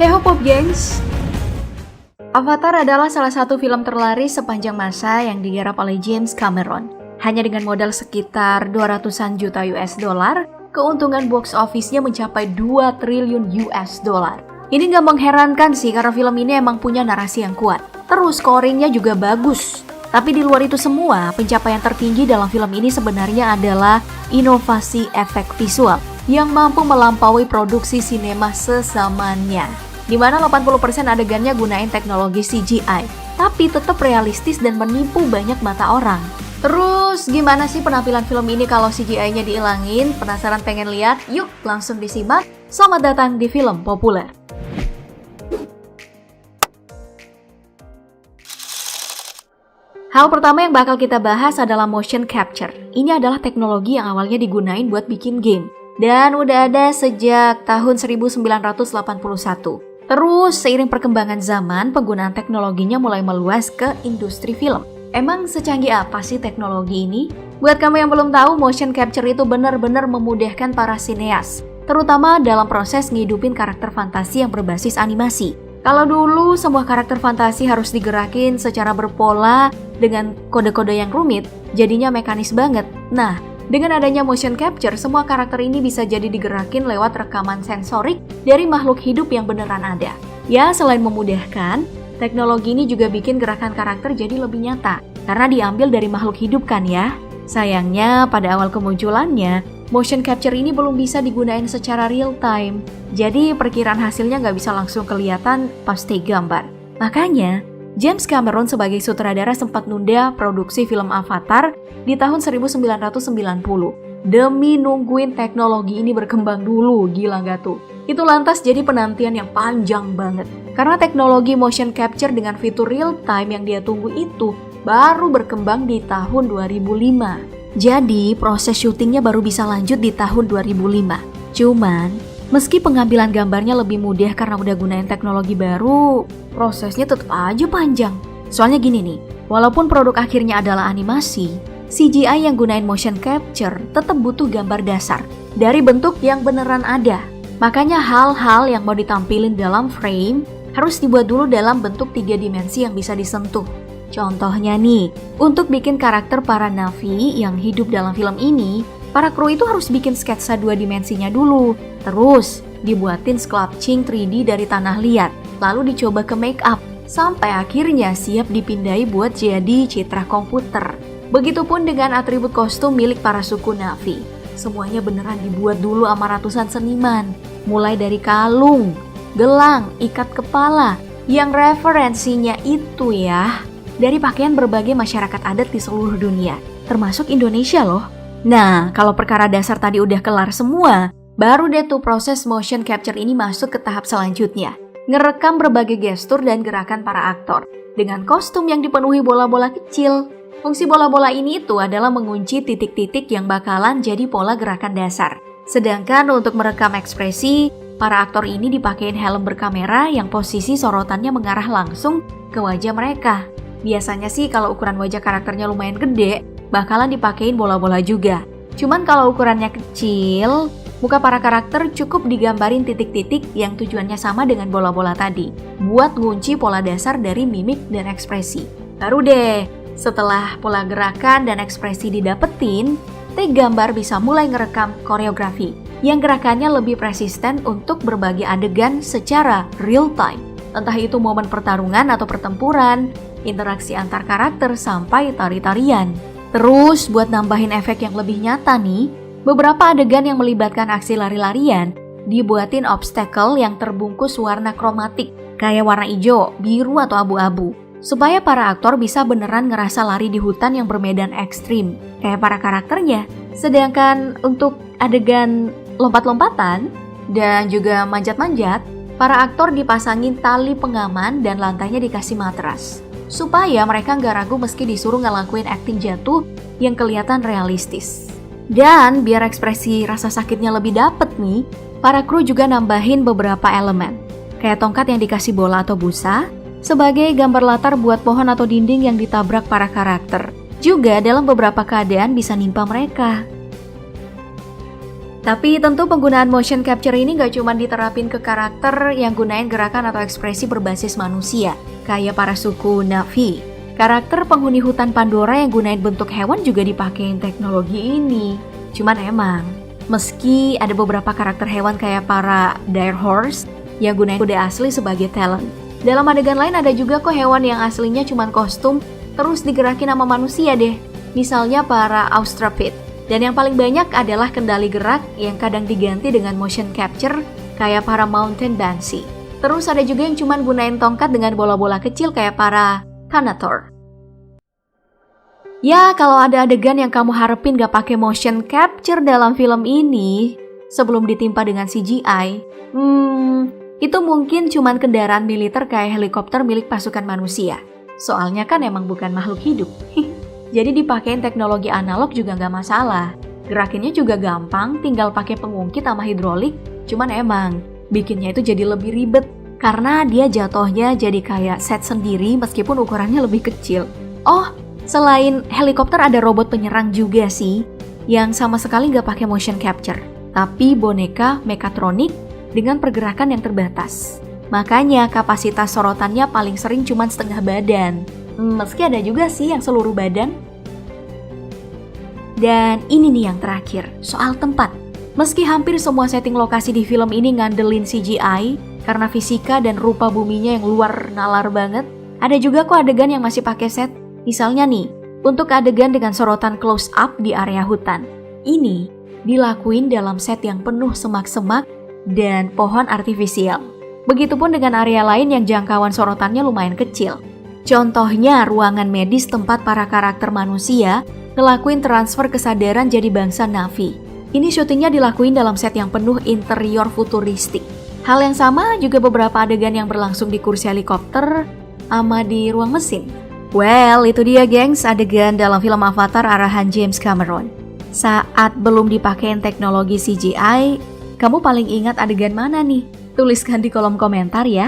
Hey Hopop gengs! Avatar adalah salah satu film terlaris sepanjang masa yang digarap oleh James Cameron. Hanya dengan modal sekitar 200-an juta US dollar, keuntungan box office-nya mencapai 2 triliun US dollar. Ini nggak mengherankan sih karena film ini emang punya narasi yang kuat. Terus scoring-nya juga bagus. Tapi di luar itu semua, pencapaian tertinggi dalam film ini sebenarnya adalah inovasi efek visual yang mampu melampaui produksi sinema sesamanya. Di mana 80% adegannya gunain teknologi CGI, tapi tetap realistis dan menipu banyak mata orang. Terus gimana sih penampilan film ini kalau CGI-nya dihilangin? Penasaran pengen lihat? Yuk langsung disimak. Selamat datang di Film Populer. Hal pertama yang bakal kita bahas adalah motion capture. Ini adalah teknologi yang awalnya digunain buat bikin game dan udah ada sejak tahun 1981. Terus, seiring perkembangan zaman, penggunaan teknologinya mulai meluas ke industri film. Emang secanggih apa sih teknologi ini? Buat kamu yang belum tahu, motion capture itu benar-benar memudahkan para sineas, terutama dalam proses ngehidupin karakter fantasi yang berbasis animasi. Kalau dulu, semua karakter fantasi harus digerakin secara berpola dengan kode-kode yang rumit, jadinya mekanis banget. Nah, dengan adanya motion capture, semua karakter ini bisa jadi digerakin lewat rekaman sensorik dari makhluk hidup yang beneran ada. Ya, selain memudahkan, teknologi ini juga bikin gerakan karakter jadi lebih nyata, karena diambil dari makhluk hidup kan ya. Sayangnya, pada awal kemunculannya, motion capture ini belum bisa digunain secara real time. Jadi, perkiraan hasilnya nggak bisa langsung kelihatan pas take gambar. Makanya, James Cameron sebagai sutradara sempat nunda produksi film Avatar di tahun 1990 demi nungguin teknologi ini berkembang dulu. Gila gak tuh? Itu lantas jadi penantian yang panjang banget karena teknologi motion capture dengan fitur real time yang dia tunggu itu baru berkembang di tahun 2005. Jadi proses syutingnya baru bisa lanjut di tahun 2005. Cuman meski pengambilan gambarnya lebih mudah karena udah gunain teknologi baru, prosesnya tetap aja panjang. Soalnya gini nih, walaupun produk akhirnya adalah animasi, CGI yang gunain motion capture tetap butuh gambar dasar dari bentuk yang beneran ada. Makanya hal-hal yang mau ditampilin dalam frame harus dibuat dulu dalam bentuk 3 dimensi yang bisa disentuh. Contohnya nih, untuk bikin karakter para Na'vi yang hidup dalam film ini, para kru itu harus bikin sketsa 2 dimensinya dulu. Terus, dibuatin sculpting 3D dari tanah liat. Lalu dicoba ke make up, sampai akhirnya siap dipindai buat jadi citra komputer. Begitupun dengan atribut kostum milik para suku Na'vi. Semuanya beneran dibuat dulu sama ratusan seniman. Mulai dari kalung, gelang, ikat kepala, yang referensinya itu ya dari pakaian berbagai masyarakat adat di seluruh dunia, termasuk Indonesia loh. Nah, kalau perkara dasar tadi udah kelar semua, baru deh tuh proses motion capture ini masuk ke tahap selanjutnya. Ngerekam berbagai gestur dan gerakan para aktor dengan kostum yang dipenuhi bola-bola kecil. Fungsi bola-bola ini itu adalah mengunci titik-titik yang bakalan jadi pola gerakan dasar. Sedangkan untuk merekam ekspresi, para aktor ini dipakein helm berkamera yang posisi sorotannya mengarah langsung ke wajah mereka. Biasanya sih kalau ukuran wajah karakternya lumayan gede, bakalan dipakein bola-bola juga. Cuman kalau ukurannya kecil, muka para karakter cukup digambarin titik-titik yang tujuannya sama dengan bola-bola tadi, buat ngunci pola dasar dari mimik dan ekspresi. Baru deh, setelah pola gerakan dan ekspresi didapetin, take gambar bisa mulai ngerekam koreografi yang gerakannya lebih persisten untuk berbagai adegan secara real time. Entah itu momen pertarungan atau pertempuran, interaksi antar karakter sampai tari-tarian. Terus buat nambahin efek yang lebih nyata nih, beberapa adegan yang melibatkan aksi lari-larian dibuatin obstacle yang terbungkus warna kromatik kayak warna hijau, biru atau abu-abu supaya para aktor bisa beneran ngerasa lari di hutan yang bermedan ekstrim kayak para karakternya. Sedangkan untuk adegan lompat-lompatan dan juga manjat-manjat, para aktor dipasangin tali pengaman dan lantainya dikasih matras supaya mereka nggak ragu meski disuruh ngelakuin akting jatuh yang kelihatan realistis. Dan biar ekspresi rasa sakitnya lebih dapet nih, para kru juga nambahin beberapa elemen, kayak tongkat yang dikasih bola atau busa, sebagai gambar latar buat pohon atau dinding yang ditabrak para karakter. Juga dalam beberapa keadaan bisa nimpa mereka. Tapi tentu penggunaan motion capture ini nggak cuma diterapin ke karakter yang gunain gerakan atau ekspresi berbasis manusia, kayak para suku Na'vi. Karakter penghuni hutan Pandora yang gunain bentuk hewan juga dipakein teknologi ini. Cuman emang, meski ada beberapa karakter hewan kayak para dire horse yang gunain kuda asli sebagai talent, dalam adegan lain ada juga kok hewan yang aslinya cuman kostum, terus digerakin sama manusia deh. Misalnya para Austrapid. Dan yang paling banyak adalah kendali gerak yang kadang diganti dengan motion capture kayak para Mountain Banshee. Terus ada juga yang cuman gunain tongkat dengan bola-bola kecil kayak para Thanator. Ya, kalau ada adegan yang kamu harapin gak pakai motion capture dalam film ini sebelum ditimpa dengan CGI, itu mungkin cuman kendaraan militer kayak helikopter milik pasukan manusia. Soalnya kan emang bukan makhluk hidup. Jadi dipakein teknologi analog juga nggak masalah. Gerakinnya juga gampang, tinggal pakai pengungkit sama hidrolik. Cuman emang bikinnya itu jadi lebih ribet karena dia jatuhnya jadi kayak set sendiri meskipun ukurannya lebih kecil. Oh, selain helikopter ada robot penyerang juga sih yang sama sekali nggak pakai motion capture, tapi boneka mekatronik dengan pergerakan yang terbatas. Makanya kapasitas sorotannya paling sering cuma setengah badan. Meski ada juga sih yang seluruh badan. Dan ini nih yang terakhir, soal tempat. Meski hampir semua setting lokasi di film ini ngandelin CGI karena fisika dan rupa buminya yang luar nalar banget, ada juga kok adegan yang masih pakai set. Misalnya nih, untuk adegan dengan sorotan close up di area hutan. Ini dilakuin dalam set yang penuh semak-semak dan pohon artifisial. Begitupun dengan area lain yang jangkauan sorotannya lumayan kecil. Contohnya ruangan medis tempat para karakter manusia ngelakuin transfer kesadaran jadi bangsa Na'vi. Ini syutingnya dilakuin dalam set yang penuh interior futuristik. Hal yang sama juga beberapa adegan yang berlangsung di kursi helikopter sama di ruang mesin. Well, itu dia gengs adegan dalam film Avatar arahan James Cameron. Saat belum dipakein teknologi CGI, kamu paling ingat adegan mana nih? Tuliskan di kolom komentar ya.